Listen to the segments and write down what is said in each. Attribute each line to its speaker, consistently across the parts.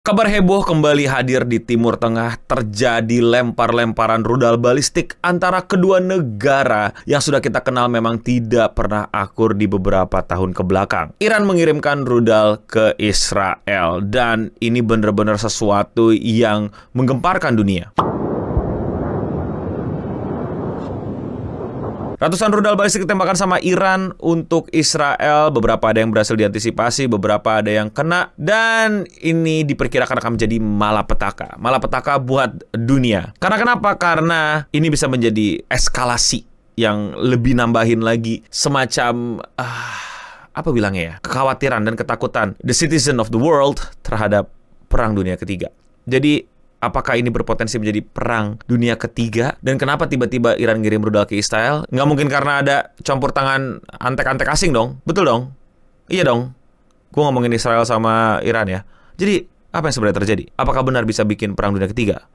Speaker 1: Kabar heboh kembali hadir di Timur Tengah. Terjadi lempar-lemparan rudal balistik antara kedua negara yang sudah kita kenal memang tidak pernah akur di beberapa tahun kebelakang. Iran mengirimkan rudal ke Israel dan ini benar-benar sesuatu yang menggemparkan dunia. Ratusan rudal balistik ditembakkan sama Iran untuk Israel. Beberapa ada yang berhasil diantisipasi, beberapa ada yang kena. Dan ini diperkirakan akan menjadi malapetaka. Malapetaka buat dunia. Karena kenapa? Karena ini bisa menjadi eskalasi yang lebih nambahin lagi semacam apa bilangnya ya? Kekhawatiran dan ketakutan the citizen of the world terhadap perang dunia ketiga. Jadi apakah ini berpotensi menjadi perang dunia ketiga? Dan kenapa tiba-tiba Iran ngirim rudal ke Israel? Nggak mungkin karena ada campur tangan antek-antek asing dong? Betul dong? Iya dong. Gue ngomongin Israel sama Iran ya. Jadi, apa yang sebenarnya terjadi? Apakah benar bisa bikin perang dunia ketiga?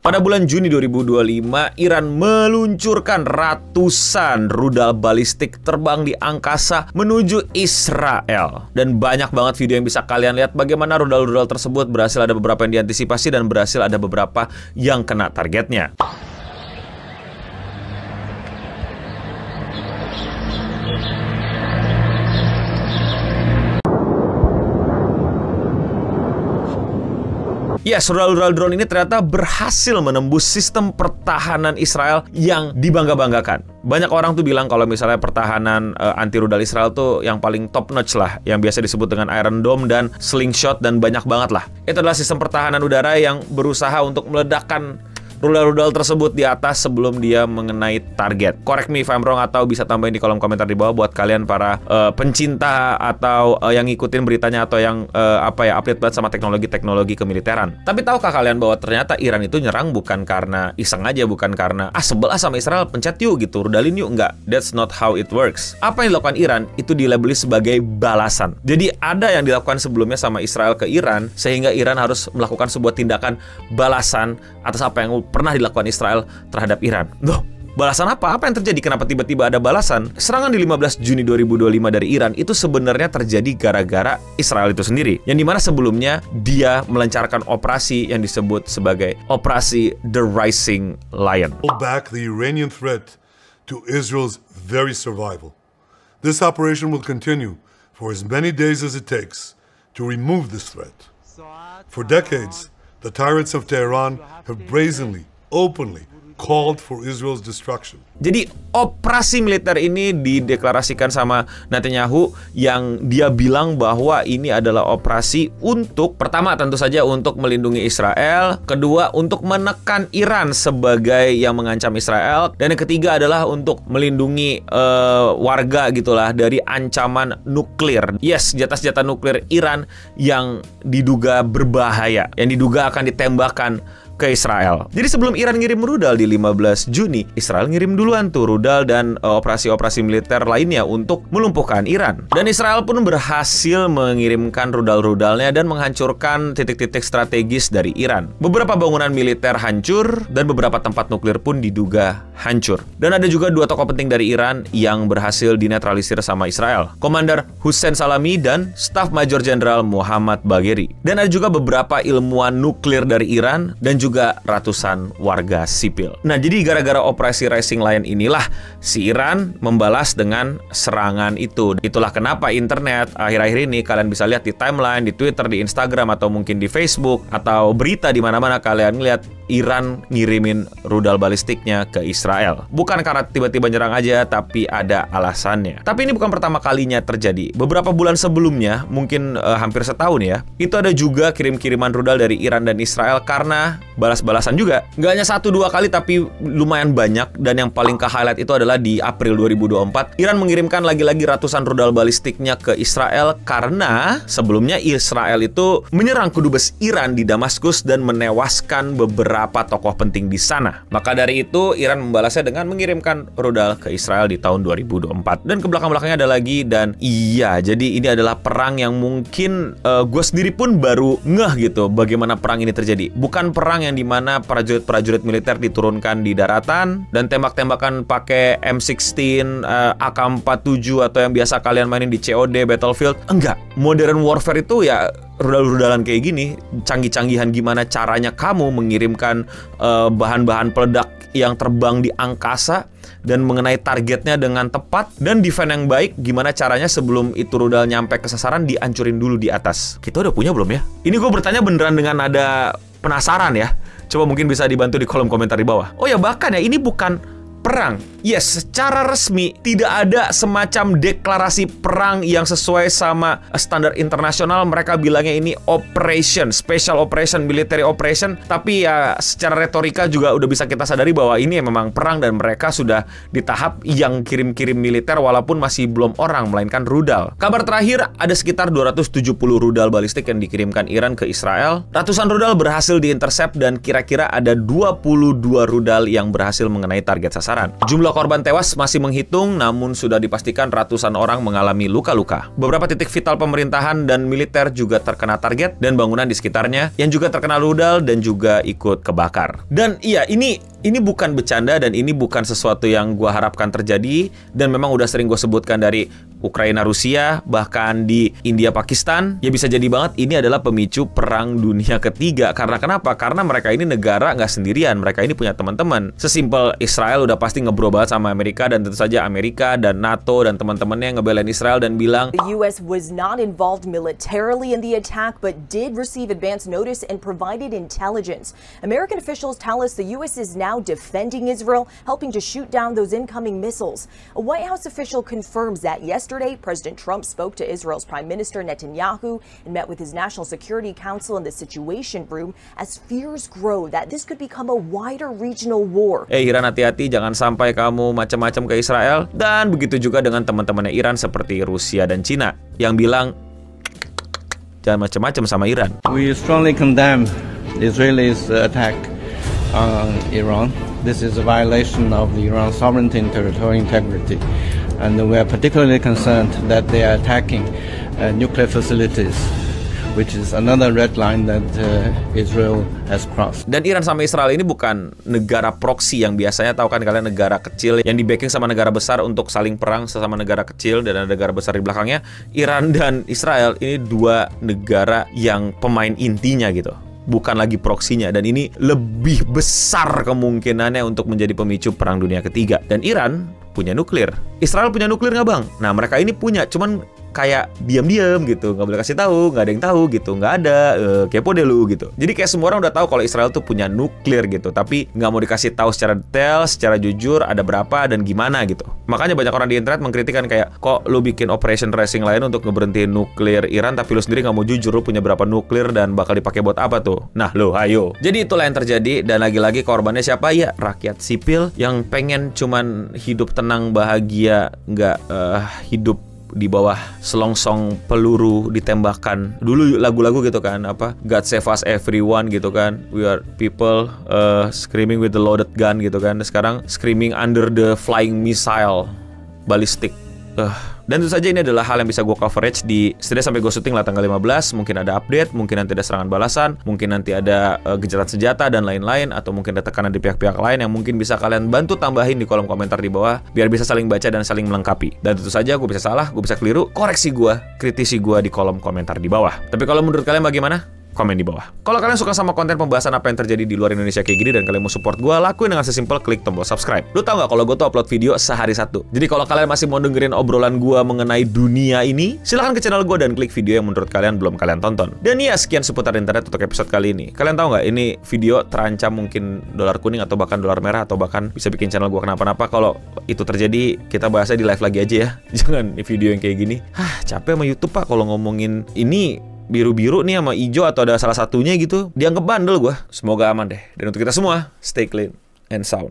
Speaker 1: Pada bulan Juni 2025, Iran meluncurkan ratusan rudal balistik terbang di angkasa menuju Israel. Dan banyak banget video yang bisa kalian lihat bagaimana rudal-rudal tersebut berhasil, ada beberapa yang diantisipasi dan berhasil ada beberapa yang kena targetnya. Yes, rudal-rudal drone ini ternyata berhasil menembus sistem pertahanan Israel yang dibangga-banggakan. Banyak orang tuh bilang kalau misalnya pertahanan anti rudal Israel tuh yang paling top notch lah, yang biasa disebut dengan Iron Dome dan Slingshot dan banyak banget lah. Itu adalah sistem pertahanan udara yang berusaha untuk meledakkan rudal-rudal tersebut di atas sebelum dia mengenai target. Correct me if I'm wrong, atau bisa tambahin di kolom komentar di bawah buat kalian para pencinta atau yang ngikutin beritanya atau yang update banget sama teknologi-teknologi kemiliteran. Tapi tahukah kalian bahwa ternyata Iran itu nyerang bukan karena iseng aja, bukan karena sebel sama Israel, pencet yuk gitu, rudalin yuk, enggak. That's not how it works. Apa yang dilakukan Iran itu dilabeli sebagai balasan. Jadi ada yang dilakukan sebelumnya sama Israel ke Iran sehingga Iran harus melakukan sebuah tindakan balasan atas apa yang pernah dilakukan Israel terhadap Iran. Loh, balasan apa? Apa yang terjadi? Kenapa tiba-tiba ada balasan? Serangan di 15 Juni 2025 dari Iran itu sebenarnya terjadi gara-gara Israel itu sendiri. Yang dimana sebelumnya dia melancarkan operasi yang disebut sebagai Operasi The Rising Lion.
Speaker 2: Back the Iranian threat to Israel's very survival. This operation will continue for as many days as it takes to remove this threat. For decades, the tyrants of Tehran have brazenly, openly called for Israel's destruction.
Speaker 1: Jadi operasi militer ini dideklarasikan sama Netanyahu yang dia bilang bahwa ini adalah operasi untuk, pertama tentu saja untuk melindungi Israel, kedua untuk menekan Iran sebagai yang mengancam Israel, dan yang ketiga adalah untuk melindungi warga gitulah dari ancaman nuklir. Yes, senjata-senjata nuklir Iran yang diduga berbahaya, yang diduga akan ditembakkan ke Israel. Jadi sebelum Iran ngirim rudal di 15 Juni, Israel ngirim duluan tuh rudal dan operasi-operasi militer lainnya untuk melumpuhkan Iran. Dan Israel pun berhasil mengirimkan rudal-rudalnya dan menghancurkan titik-titik strategis dari Iran. Beberapa bangunan militer hancur dan beberapa tempat nuklir pun diduga hancur. Dan ada juga dua tokoh penting dari Iran yang berhasil dinetralisir sama Israel. Komander Hussein Salami dan Staf Major Jenderal Muhammad Bagheri. Dan ada juga beberapa ilmuwan nuklir dari Iran dan juga ratusan warga sipil. Nah, jadi gara-gara operasi Rising Lion inilah si Iran membalas dengan serangan itu. Itulah kenapa internet akhir-akhir ini kalian bisa lihat di timeline, di Twitter, di Instagram, atau mungkin di Facebook, atau berita di mana-mana kalian lihat Iran ngirimin rudal balistiknya ke Israel. Bukan karena tiba-tiba nyerang aja, tapi ada alasannya. Tapi ini bukan pertama kalinya terjadi. Beberapa bulan sebelumnya, mungkin hampir setahun ya, itu ada juga kirim-kiriman rudal dari Iran dan Israel karena balas-balasan juga. Nggak hanya 1-2 kali, tapi lumayan banyak. Dan yang paling ke-highlight itu adalah di April 2024. Iran mengirimkan lagi-lagi ratusan rudal balistiknya ke Israel karena sebelumnya Israel itu menyerang kedubes Iran di Damaskus dan menewaskan beberapa beberapa tokoh penting di sana. Maka dari itu, Iran membalasnya dengan mengirimkan rudal ke Israel di tahun 2024. Dan ke belakang-belakangnya ada lagi, dan iya, jadi ini adalah perang yang mungkin gue sendiri pun baru ngeh gitu bagaimana perang ini terjadi. Bukan perang yang dimana prajurit-prajurit militer diturunkan di daratan dan tembak-tembakan pakai M16, AK-47 atau yang biasa kalian mainin di COD, Battlefield. Enggak, modern warfare itu ya rudal-rudalan kayak gini, canggih-canggihan gimana caranya kamu mengirimkan bahan-bahan peledak yang terbang di angkasa dan mengenai targetnya dengan tepat, dan defense yang baik, gimana caranya sebelum itu rudal nyampe ke sasaran dihancurin dulu di atas. Kita udah punya belum ya? Ini gue bertanya beneran dengan nada penasaran ya. Coba mungkin bisa dibantu di kolom komentar di bawah. Oh ya, bahkan ya ini bukan perang. Yes, secara resmi tidak ada semacam deklarasi perang yang sesuai sama standar internasional. Mereka bilangnya ini operation, special operation, military operation. Tapi ya secara retorika juga udah bisa kita sadari bahwa ini memang perang dan mereka sudah di tahap yang kirim-kirim militer walaupun masih belum orang, melainkan rudal. Kabar terakhir, ada sekitar 270 rudal balistik yang dikirimkan Iran ke Israel. Ratusan rudal berhasil diintercept dan kira-kira ada 22 rudal yang berhasil mengenai target sasaran. Jumlah korban tewas masih menghitung, namun sudah dipastikan ratusan orang mengalami luka-luka. Beberapa titik vital pemerintahan dan militer juga terkena target, dan bangunan di sekitarnya yang juga terkena rudal dan juga ikut kebakar. Dan iya, ini bukan bercanda dan ini bukan sesuatu yang gue harapkan terjadi, dan memang udah sering gue sebutkan dari Ukraina Rusia, bahkan di India Pakistan. Ya bisa jadi banget ini adalah pemicu perang dunia ketiga. Karena kenapa? Karena mereka ini negara nggak sendirian, mereka ini punya teman-teman. Sesimpel Israel udah pasti ngebro banget sama Amerika, dan tentu saja Amerika dan NATO dan teman-temannya ngebelain Israel dan bilang
Speaker 3: The US was not involved militarily in the attack but did receive advance notice and provided intelligence. American officials tell us the US is now defending Israel, helping to shoot down those incoming missiles. A White House official confirms that yesterday President Trump spoke to Israel's Prime Minister Netanyahu and met with his National Security Council in the Situation Room as fears grow that this could become a wider regional war.
Speaker 1: Iran, hati-hati jangan sampai kamu macam-macam ke Israel. Dan begitu juga dengan teman-temannya Iran seperti Rusia dan Cina yang bilang jangan macam-macam sama Iran.
Speaker 4: We strongly condemn Israelis attack on Iran. This is a violation of the Iran's sovereignty and territorial integrity, and we are particularly concerned that they are attacking nuclear facilities, which is another red line that Israel has crossed.
Speaker 1: Dan Iran sama Israel ini bukan negara proksi yang biasanya tahu kan kalian, negara kecil yang di backing sama negara besar untuk saling perang sesama negara kecil dan ada negara besar di belakangnya. Iran dan Israel ini dua negara yang pemain intinya gitu, bukan lagi proksinya, dan ini lebih besar kemungkinannya untuk menjadi pemicu perang dunia ketiga. Dan Iran punya nuklir, Israel punya nuklir nggak bang? Nah mereka ini punya, cuman kayak diam-diam gitu, nggak boleh kasih tahu, nggak ada yang tahu gitu, nggak ada, kepo deh lu gitu. Jadi kayak semua orang udah tahu kalau Israel tuh punya nuklir gitu, tapi nggak mau dikasih tahu secara detail, secara jujur ada berapa dan gimana gitu. Makanya banyak orang di internet mengkritikan kayak, kok lu bikin operation racing lain untuk ngeberhentiin nuklir Iran, tapi lu sendiri nggak mau jujur lu punya berapa nuklir dan bakal dipakai buat apa tuh? Nah lo, ayo. Jadi itulah yang terjadi, dan lagi-lagi korbannya siapa? Ya rakyat sipil yang pengen cuman hidup tenang, bahagia, nggak hidup di bawah selongsong peluru ditembakkan. Dulu lagu-lagu gitu kan, apa God save us everyone gitu kan, we are people screaming with the loaded gun gitu kan. Sekarang screaming under the flying missile ballistic. Dan tentu saja ini adalah hal yang bisa gue coverage di setidaknya sampai gue syuting lah tanggal 15. Mungkin ada update, mungkin nanti ada serangan balasan, mungkin nanti ada gencatan senjata dan lain-lain, atau mungkin ada tekanan di pihak-pihak lain yang mungkin bisa kalian bantu tambahin di kolom komentar di bawah biar bisa saling baca dan saling melengkapi. Dan tentu saja gue bisa salah, gue bisa keliru, koreksi gue, kritisi gue di kolom komentar di bawah. Tapi kalau menurut kalian bagaimana? Komen di bawah. Kalau kalian suka sama konten pembahasan apa yang terjadi di luar Indonesia kayak gini dan kalian mau support gue, lakuin dengan sesimpel klik tombol subscribe. Lu tau gak kalau gue tuh upload video sehari satu. Jadi kalau kalian masih mau dengerin obrolan gue mengenai dunia ini, silahkan ke channel gue dan klik video yang menurut kalian belum kalian tonton. Dan ya sekian seputar internet untuk episode kali ini. Kalian tahu nggak ini video terancam mungkin dolar kuning atau bahkan dolar merah, atau bahkan bisa bikin channel gue kenapa-napa. Kalau itu terjadi, kita bahasnya di live lagi aja ya. Jangan video yang kayak gini. Capek sama YouTube pak kalau ngomongin ini biru-biru nih sama hijau atau ada salah satunya gitu, dianggap bandel gue. Semoga aman deh. Dan untuk kita semua, stay clean and sound.